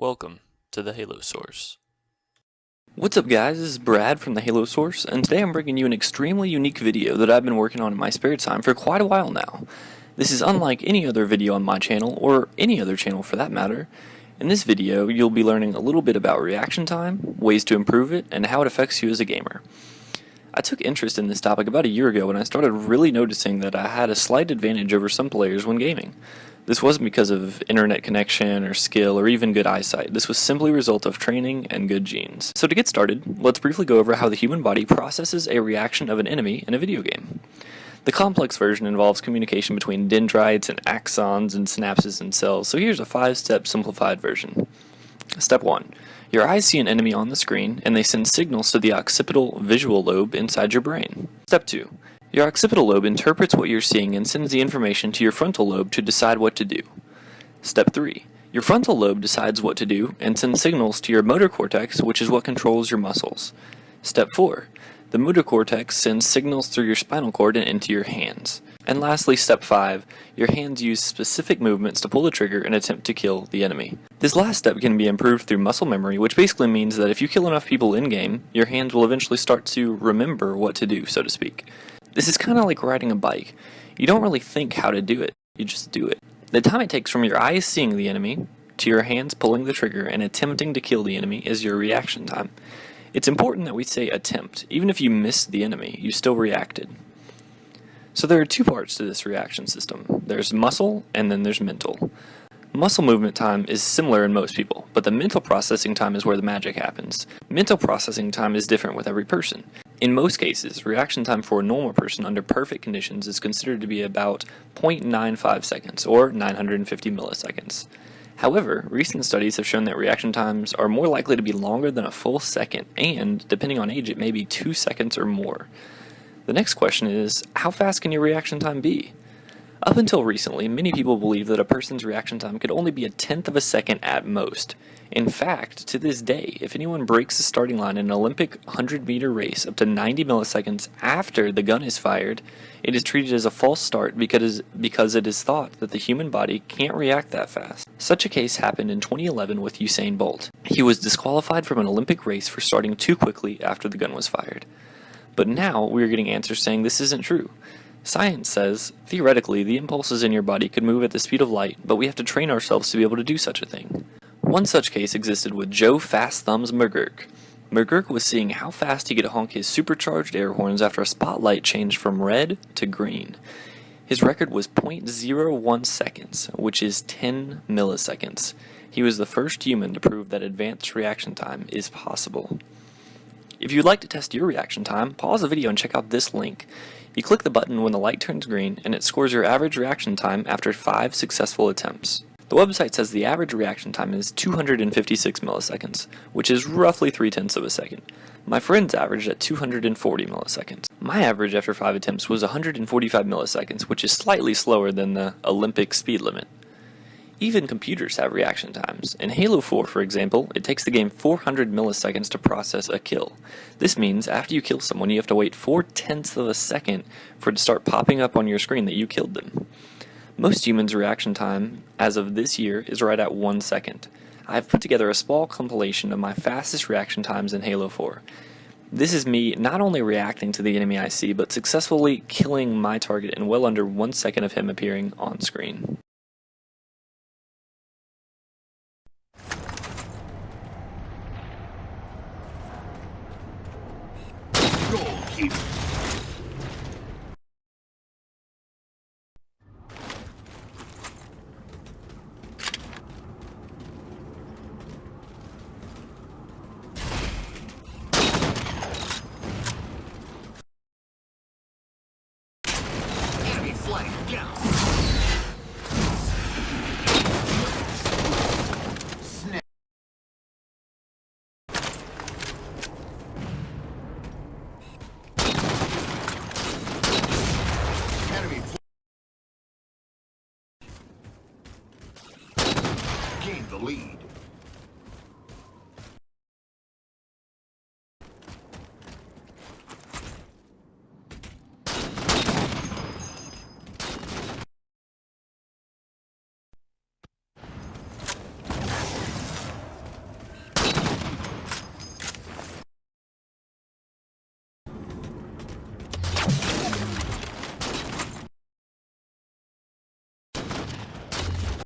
Welcome to the Halo Source. What's up guys, this is Brad from the Halo Source, and today I'm bringing you an extremely unique video that I've been working on in my spare time for quite a while now. This is unlike any other video on my channel, or any other channel for that matter. In this video, you'll be learning a little bit about reaction time, ways to improve it, and how it affects you as a gamer. I took interest in this topic about a year ago when I started really noticing that I had a slight advantage over some players when gaming. This wasn't because of internet connection or skill or even good eyesight. This was simply a result of training and good genes. So to get started, let's briefly go over how the human body processes a reaction of an enemy in a video game. The complex version involves communication between dendrites and axons and synapses in cells, so here's a 5-step simplified version. Step 1. Your eyes see an enemy on the screen, and they send signals to the occipital visual lobe inside your brain. Step 2. Your occipital lobe interprets what you're seeing and sends the information to your frontal lobe to decide what to do. Step 3. Your frontal lobe decides what to do and sends signals to your motor cortex, which is what controls your muscles. Step 4. The motor cortex sends signals through your spinal cord and into your hands. And lastly, Step 5. Your hands use specific movements to pull the trigger and attempt to kill the enemy. This last step can be improved through muscle memory, which basically means that if you kill enough people in-game, your hands will eventually start to remember what to do, so to speak. This is kind of like riding a bike. You don't really think how to do it, you just do it. The time it takes from your eyes seeing the enemy to your hands pulling the trigger and attempting to kill the enemy is your reaction time. It's important that we say attempt. Even if you missed the enemy, you still reacted. So there are two parts to this reaction system. There's muscle and then there's mental. Muscle movement time is similar in most people, but the mental processing time is where the magic happens. Mental processing time is different with every person. In most cases, reaction time for a normal person under perfect conditions is considered to be about 0.95 seconds, or 950 milliseconds. However, recent studies have shown that reaction times are more likely to be longer than a full second, and, depending on age, it may be 2 seconds or more. The next question is, how fast can your reaction time be? Up until recently, many people believed that a person's reaction time could only be a tenth of a second at most. In fact, to this day, if anyone breaks the starting line in an Olympic 100-meter race up to 90 milliseconds after the gun is fired, it is treated as a false start because it is thought that the human body can't react that fast. Such a case happened in 2011 with Usain Bolt. He was disqualified from an Olympic race for starting too quickly after the gun was fired. But now we are getting answers saying this isn't true. Science says, theoretically, the impulses in your body could move at the speed of light, but we have to train ourselves to be able to do such a thing. One such case existed with Joe Fast Thumbs McGurk. McGurk was seeing how fast he could honk his supercharged air horns after a spotlight changed from red to green. His record was 0.01 seconds, which is 10 milliseconds. He was the first human to prove that advanced reaction time is possible. If you'd like to test your reaction time, pause the video and check out this link. You click the button when the light turns green, and it scores your average reaction time after 5 successful attempts. The website says the average reaction time is 256 milliseconds, which is roughly 0.3 of a second. My friend's averaged at 240 milliseconds. My average after 5 attempts was 145 milliseconds, which is slightly slower than the Olympic speed limit. Even computers have reaction times. In Halo 4, for example, it takes the game 400 milliseconds to process a kill. This means after you kill someone, you have to wait 0.4 of a second for it to start popping up on your screen that you killed them. Most humans' reaction time, as of this year, is right at 1 second. I've put together a small compilation of my fastest reaction times in Halo 4. This is me not only reacting to the enemy I see, but successfully killing my target in well under 1 second of him appearing on screen. Goalkeeper.